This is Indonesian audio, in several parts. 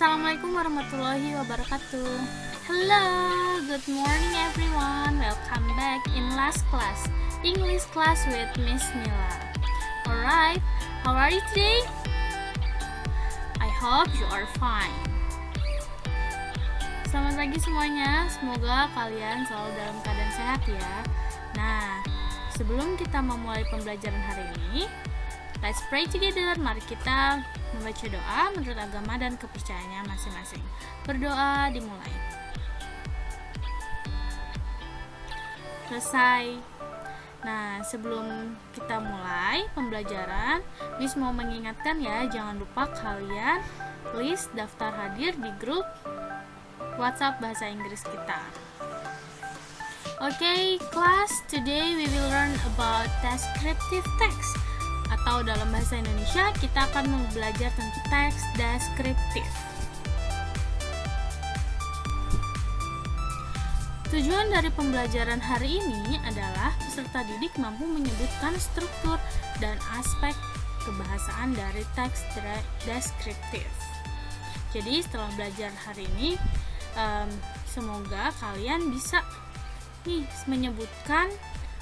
Assalamualaikum warahmatullahi wabarakatuh. Hello, good morning everyone. Welcome back in last class, English class with Miss Mila. Alright, how are you today? I hope you are fine. Selamat pagi semuanya, semoga kalian selalu dalam keadaan sehat ya. Nah, sebelum kita memulai pembelajaran hari ini, let's pray together. Mari kita membaca doa menurut agama dan kepercayaannya masing-masing. Berdoa dimulai. Selesai. Nah, sebelum kita mulai pembelajaran, Miss mau mengingatkan ya, jangan lupa kalian list daftar hadir di grup WhatsApp Bahasa Inggris kita. Okay, class, today we will learn about descriptive text. Atau dalam bahasa Indonesia kita akan belajar tentang teks deskriptif. Tujuan dari pembelajaran hari ini adalah peserta didik mampu menyebutkan struktur dan aspek kebahasaan dari teks deskriptif. Jadi setelah belajar hari ini, semoga kalian bisa menyebutkan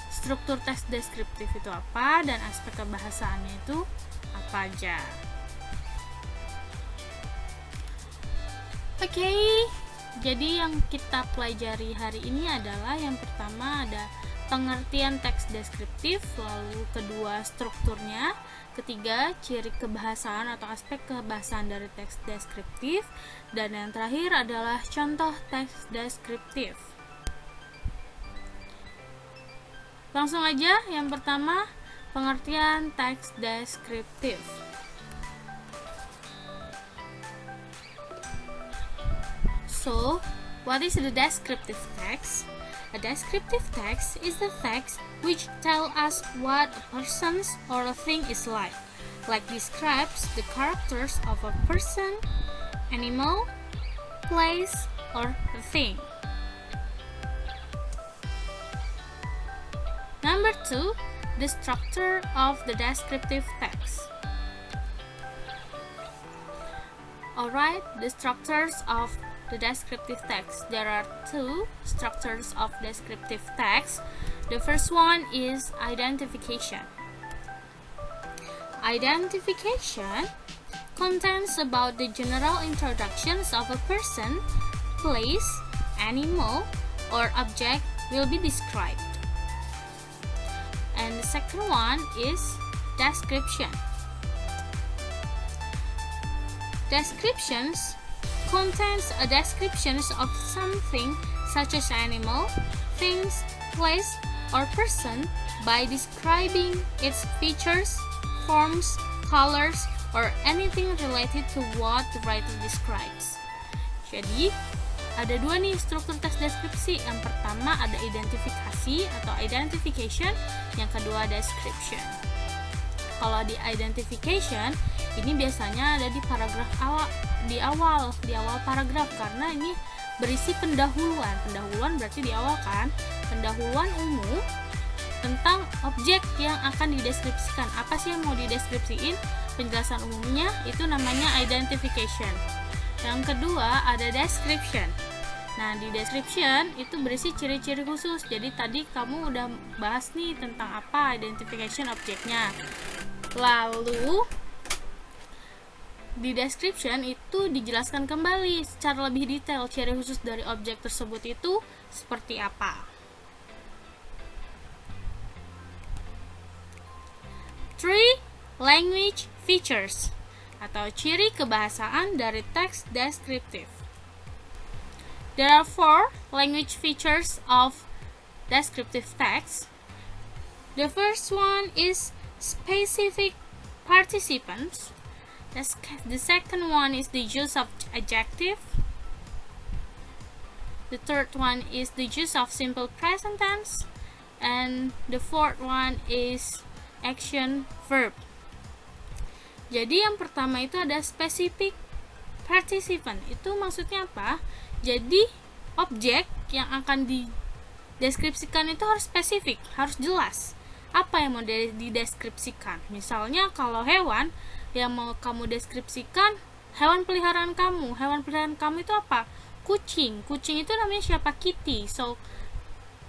struktur teks deskriptif itu apa dan aspek kebahasaannya itu apa aja. Oke, jadi yang kita pelajari hari ini adalah yang pertama ada pengertian teks deskriptif, lalu kedua strukturnya, ketiga ciri kebahasaan atau aspek kebahasaan dari teks deskriptif, dan yang terakhir adalah contoh teks deskriptif. Langsung aja, yang pertama pengertian teks deskriptif. So, what is the descriptive text? A descriptive text is the text which tell us what a person or a thing is like describes the characters of a person, animal, place, or a thing. Number 2, the structure of the descriptive text. Alright, the structures of the descriptive text. There are two structures of descriptive text. The first one is identification. Identification contains about the general introductions of a person, place, animal, or object will be described. And the second one is description. Descriptions contains a descriptions of something such as animal, things, place, or person by describing its features, forms, colors, or anything related to what the writer describes. Jadi, ada dua nih struktur teks deskripsi. Yang pertama ada identifikasi atau identification, yang kedua description. Kalau di identification ini biasanya ada di paragraf awal, di awal paragraf, karena ini berisi pendahuluan. Pendahuluan berarti di awal kan, pendahuluan umum tentang objek yang akan dideskripsikan. Apa sih yang mau dideskripsiin? Penjelasan umumnya itu namanya identification. Yang kedua ada description. Nah, di description itu berisi ciri-ciri khusus. Jadi tadi kamu udah bahas nih tentang apa identification objeknya. Lalu di description itu dijelaskan kembali secara lebih detail ciri khusus dari objek tersebut itu seperti apa. 3. Language features atau ciri kebahasaan dari teks deskriptif. There are 4 language features of descriptive text. The first one is specific participants. The second one is the use of adjective. The third one is the use of simple present tense. And the fourth one is action verb. Jadi yang pertama itu ada specific participant. Itu maksudnya apa? Jadi objek yang akan dideskripsikan itu harus spesifik, harus jelas. Apa yang mau dideskripsikan? Misalnya kalau hewan, yang mau kamu deskripsikan hewan peliharaan kamu. Hewan peliharaan kamu itu apa? Kucing. Kucing itu namanya siapa? Kitty. So,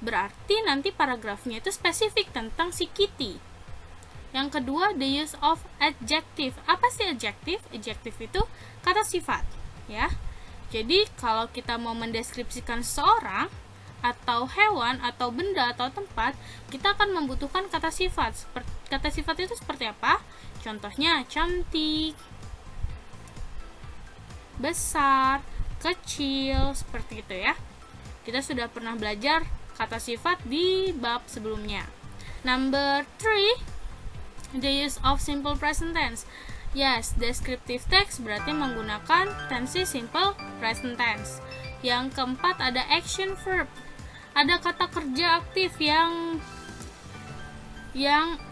berarti nanti paragrafnya itu spesifik tentang si Kitty. Yang kedua, the use of adjective. Apa sih adjective? Adjective itu kata sifat, ya. Jadi, kalau kita mau mendeskripsikan seseorang atau hewan atau benda atau tempat, kita akan membutuhkan kata sifat. Kata sifat itu seperti apa? Contohnya cantik, besar, kecil, seperti itu ya. Kita sudah pernah belajar kata sifat di bab sebelumnya. Number 3, the use of simple present tense. Yes, descriptive text berarti menggunakan tense simple present tense. Yang keempat ada action verb. Ada kata kerja aktif yang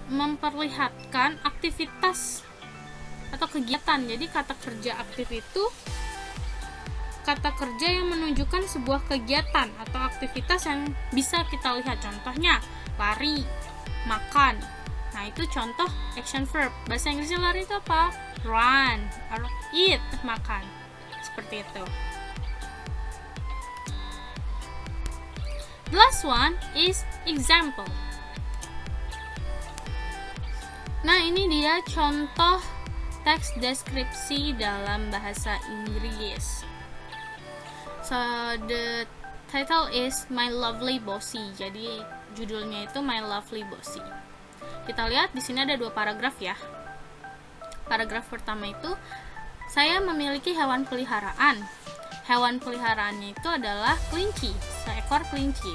memperlihatkan aktivitas atau kegiatan. Jadi kata kerja aktif itu kata kerja yang menunjukkan sebuah kegiatan atau aktivitas yang bisa kita lihat. Contohnya lari, makan. Nah, itu contoh action verb. Bahasa Inggrisnya lari itu apa? Run, or eat, makan. Seperti itu. The last one is example. Nah, ini dia contoh teks deskripsi dalam bahasa Inggris. So, the title is My Lovely Bossy. Jadi, judulnya itu My Lovely Bossy. Kita lihat di sini ada 2 paragraf ya. Paragraf pertama itu, saya memiliki hewan peliharaan. Hewan peliharaannya itu adalah kelinci, seekor kelinci.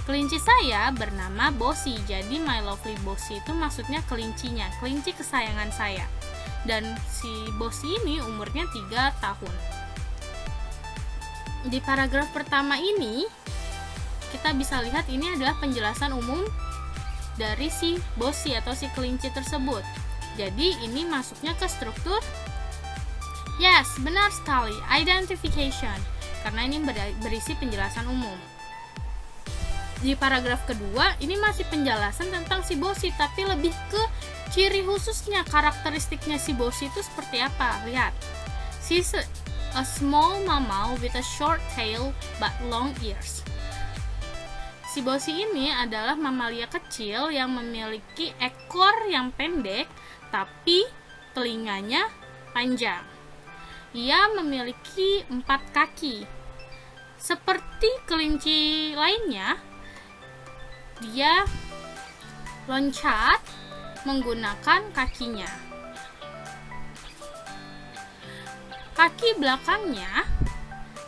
Kelinci saya bernama Bossy, jadi My Lovely Bossy itu maksudnya kelincinya, kelinci kesayangan saya. Dan si Bossy ini umurnya 3 tahun. Di paragraf pertama ini, kita bisa lihat ini adalah penjelasan umum dari si Bossy atau si kelinci tersebut. Jadi ini masuknya ke struktur. Yes, benar sekali, identification, karena ini berisi penjelasan umum. Di paragraf kedua, ini masih penjelasan tentang si Bossy, tapi lebih ke ciri khususnya, karakteristiknya si Bossy itu seperti apa. Lihat, she's a small mammal with a short tail but long ears. Si Bossy ini adalah mamalia kecil yang memiliki ekor yang pendek, tapi telinganya panjang. Ia memiliki 4 kaki. Seperti kelinci lainnya, dia loncat menggunakan kakinya. Kaki belakangnya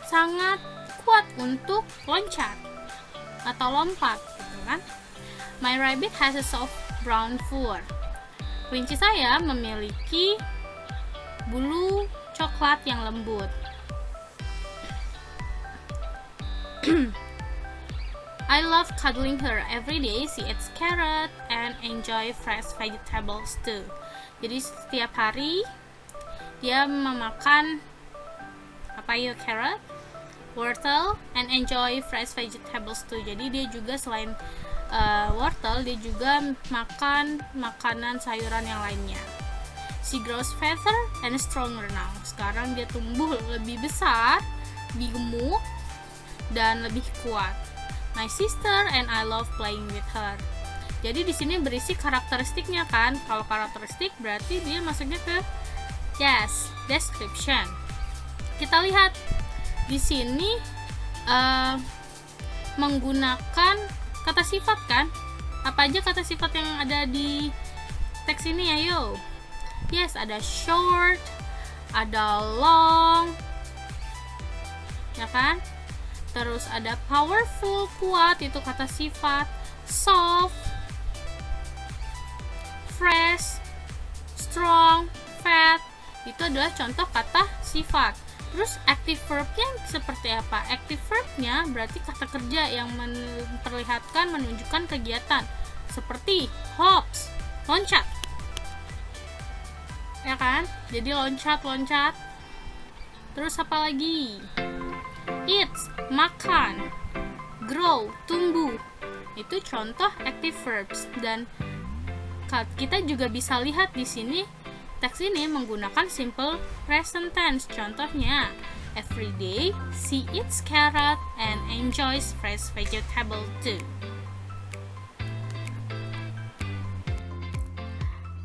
sangat kuat untuk loncat atau lompat, gitu kan? My rabbit has a soft brown fur. Kelinci saya memiliki bulu coklat yang lembut. I love cuddling her every day. She eats carrot and enjoy fresh vegetables too. Jadi setiap hari dia memakan carrot, wortel, and enjoy fresh vegetables too. Jadi dia juga selain wortel, dia juga makan makanan sayuran yang lainnya. She grows fatter and stronger now. Sekarang dia tumbuh lebih besar, lebih gemuk, dan lebih kuat. My sister and I love playing with her. Jadi di sini berisi karakteristiknya kan. Kalau karakteristik berarti dia masuknya ke description. Kita lihat di sini menggunakan kata sifat kan. Apa aja kata sifat yang ada di teks ini, ayo? Yes, ada short, ada long, ya kan? Terus ada powerful, kuat, itu kata sifat. Soft, fresh, strong, fat, itu adalah contoh kata sifat. Terus active verbnya seperti apa? Active verbnya berarti kata kerja yang memperlihatkan, menunjukkan kegiatan. Seperti hops, loncat, ya kan? Jadi loncat. Terus apa lagi? Eats, makan. Grow, tumbuh. Itu contoh active verbs. Dan kita juga bisa lihat di sini Teks ini menggunakan simple present tense. Contohnya, every day she eats carrot and enjoys fresh vegetable too.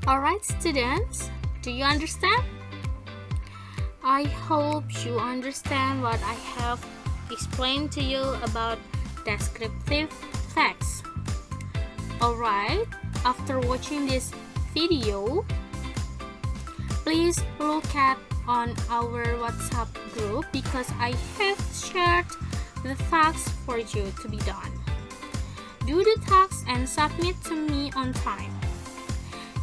Alright students, do you understand? I hope you understand what I have explained to you about descriptive text. Alright, after watching this video, please look at on our WhatsApp group because I have shared the tasks for you to be done. Do the tasks and submit to me on time.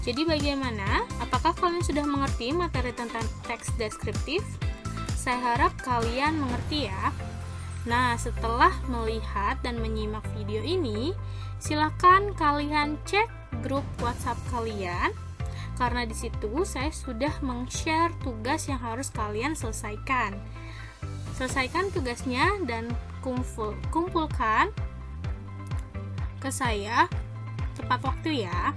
Jadi bagaimana? Apakah kalian sudah mengerti materi tentang teks deskriptif? Saya harap kalian mengerti ya. Nah, setelah melihat dan menyimak video ini, silakan kalian cek grup WhatsApp kalian. Karena di situ saya sudah meng-share tugas yang harus kalian selesaikan. Selesaikan tugasnya dan kumpulkan ke saya tepat waktu ya.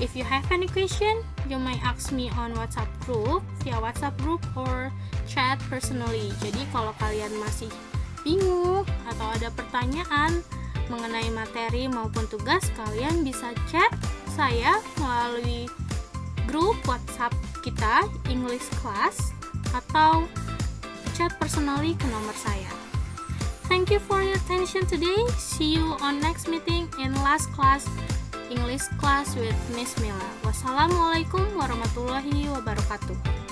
If you have any question, you may ask me on WhatsApp group, via WhatsApp group or chat personally. Jadi kalau kalian masih bingung atau ada pertanyaan mengenai materi maupun tugas, kalian bisa chat saya melalui grup WhatsApp kita English Class atau chat personally ke nomor saya. Thank you for your attention today. See you on next meeting in last class English Class with Miss Mila. Wassalamualaikum warahmatullahi wabarakatuh.